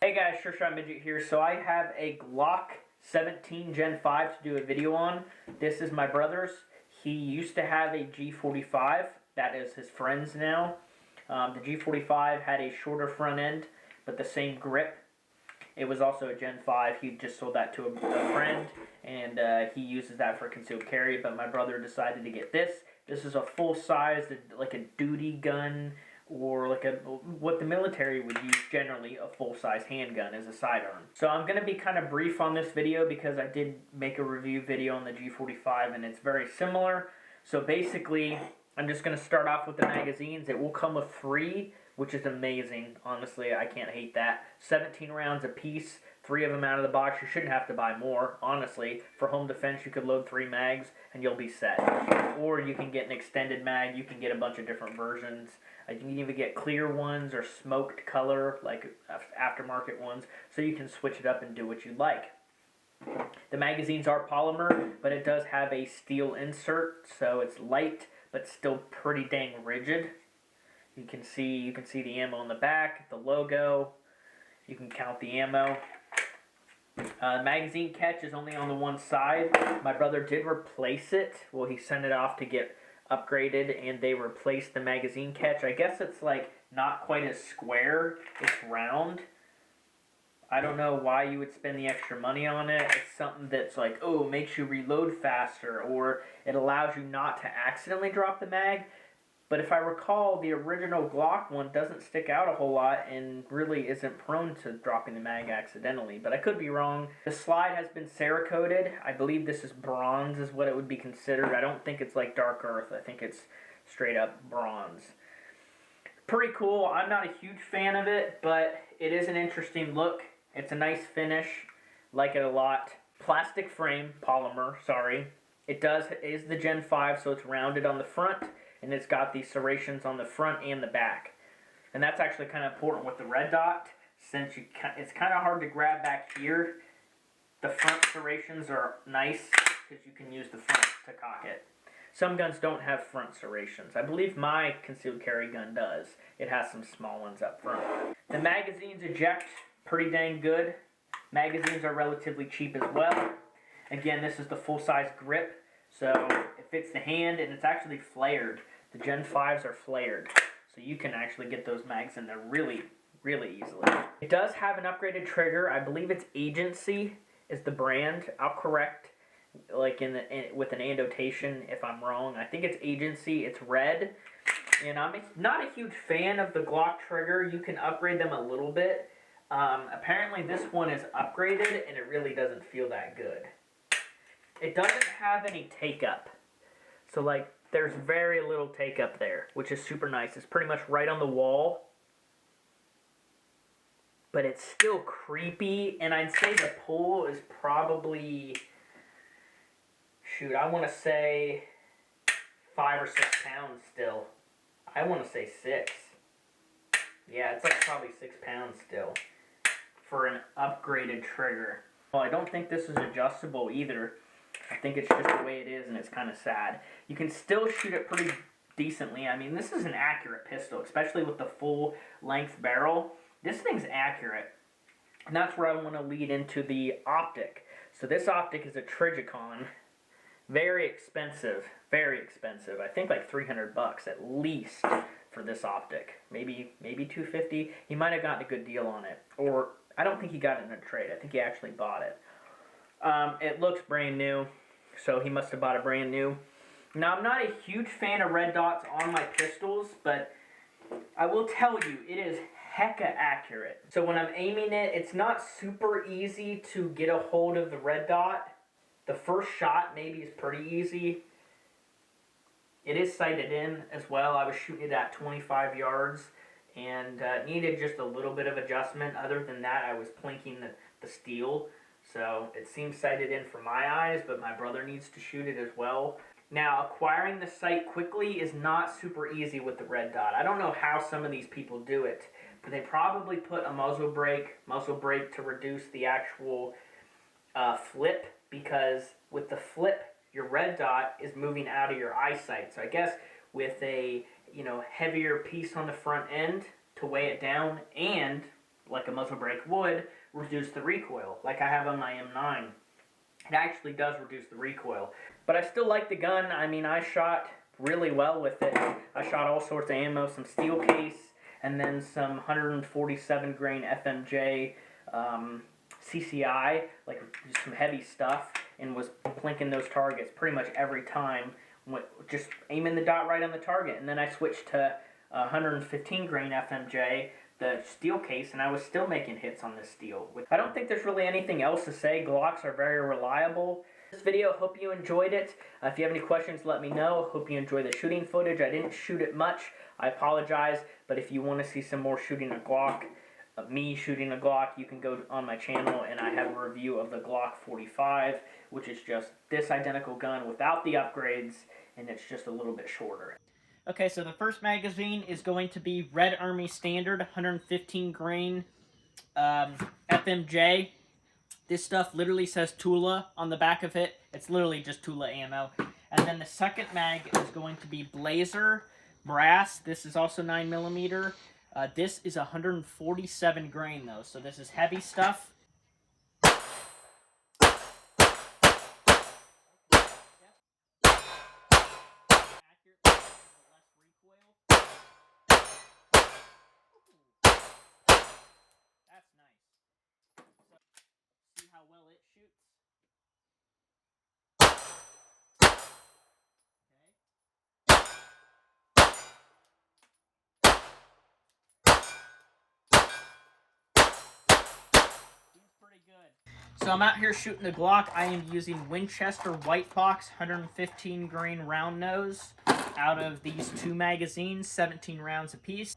Hey guys, Sure Shot Midget here. So I have a Glock 17 Gen 5 to do a video on. This is my brother's. He used to have a G45. That is his friend's now. The G45 had a shorter front end, but the same grip. It was also a Gen 5. He just sold that to a friend, and he uses that for concealed carry, but my brother decided to get this. This is a full-size, like a duty gun, or like what the military would use generally, a full-size handgun as a sidearm. So I'm going to be kind of brief on this video because I did make a review video on the G45 and it's very similar. So basically, I'm just going to start off with the magazines. It will come with 3, which is amazing. Honestly, I can't hate that. 17 rounds a piece, 3 of them out of the box. You shouldn't have to buy more, honestly. For home defense, you could load 3 mags and you'll be set. Or you can get an extended mag. You can get a bunch of different versions. You can even get clear ones or smoked color, like aftermarket ones, so you can switch it up and do what you like. The magazines are polymer, but it does have a steel insert, so it's light, but still pretty dang rigid. You can see the ammo on the back, the logo. You can count the ammo. Magazine catch is only on the one side. My brother did replace it. Well, he sent it off to get upgraded, and they replaced the magazine catch. I guess it's like not quite as square. It's round. I don't know why you would spend the extra money on it. It's something that's like, oh, makes you reload faster, or it allows you not to accidentally drop the mag. But if I recall, the original Glock one doesn't stick out a whole lot and really isn't prone to dropping the mag accidentally. But I could be wrong. The slide has been Cerakoted. I believe this is bronze is what it would be considered. I don't think it's like dark earth. I think it's straight up bronze. Pretty cool. I'm not a huge fan of it, but it is an interesting look. It's a nice finish. Like it a lot. Plastic frame, polymer, sorry. It is the Gen 5, so it's rounded on the front. And it's got these serrations on the front and the back. And that's actually kind of important with the red dot, since it's kind of hard to grab back here. The front serrations are nice because you can use the front to cock it. Some guns don't have front serrations. I believe my concealed carry gun does. It has some small ones up front. The magazines eject pretty dang good. Magazines are relatively cheap as well. Again, this is the full-size grip. So it fits the hand, and it's actually flared. The Gen 5s are flared, so you can actually get those mags in there really, really easily. It does have an upgraded trigger. I believe it's Agency is the brand. I'll correct like with an annotation if I'm wrong. I think it's Agency. It's red, and I'm not a huge fan of the Glock trigger. You can upgrade them a little bit. Apparently this one is upgraded, and it really doesn't feel that good. It doesn't have any take-up. So, like, there's very little take-up there, which is super nice. It's pretty much right on the wall. But it's still creepy, and I'd say the pull is probably, shoot, I want to say 5 or 6 pounds still. I want to say 6. Yeah, it's like probably 6 pounds still for an upgraded trigger. Well, I don't think this is adjustable either. I think it's just the way it is, and it's kind of sad. You can still shoot it pretty decently. I mean, this is an accurate pistol, especially with the full-length barrel. This thing's accurate, and that's where I want to lead into the optic. So this optic is a Trigicon. Very expensive, very expensive. I think like $300 at least for this optic. Maybe $250. He might have gotten a good deal on it, or I don't think he got it in a trade. I think he actually bought it. It looks brand new, so he must have bought it brand new. Now, I'm not a huge fan of red dots on my pistols, but I will tell you, it is hecka accurate. So when I'm aiming it, it's not super easy to get a hold of the red dot. The first shot maybe is pretty easy. It is sighted in as well. I was shooting it at 25 yards and needed just a little bit of adjustment. Other than that, I was plinking the steel. So it seems sighted in for my eyes, but my brother needs to shoot it as well. Now, acquiring the sight quickly is not super easy with the red dot. I don't know how some of these people do it, but they probably put a muzzle brake to reduce the actual flip, because with the flip, your red dot is moving out of your eyesight. So I guess with a heavier piece on the front end to weigh it down, and like a muzzle brake would, reduce the recoil, like I have on my M9. It actually does reduce the recoil. But I still like the gun. I mean, I shot really well with it. I shot all sorts of ammo, some steel case, and then some 147 grain FMJ CCI, like some heavy stuff, and was plinking those targets pretty much every time, just aiming the dot right on the target. And then I switched to 115 grain FMJ, the steel case, and I was still making hits on this steel. I don't think there's really anything else to say. Glocks are very reliable. This video, hope you enjoyed it. If you have any questions, let me know. Hope you enjoy the shooting footage. I didn't shoot it much. I apologize, but if you want to see some more shooting a Glock, me shooting a Glock, you can go on my channel, and I have a review of the Glock 45, which is just this identical gun without the upgrades, and it's just a little bit shorter. Okay, so the first magazine is going to be Red Army Standard 115 grain FMJ. This stuff literally says Tula on the back of it. It's literally just Tula ammo. And then the second mag is going to be Blazer Brass. This is also 9mm. This is 147 grain though, so this is heavy stuff. That's nice. See how well it shoots? Seems pretty good. So I'm out here shooting the Glock. I am using Winchester White Box 115 grain round nose out of these two magazines, 17 rounds apiece.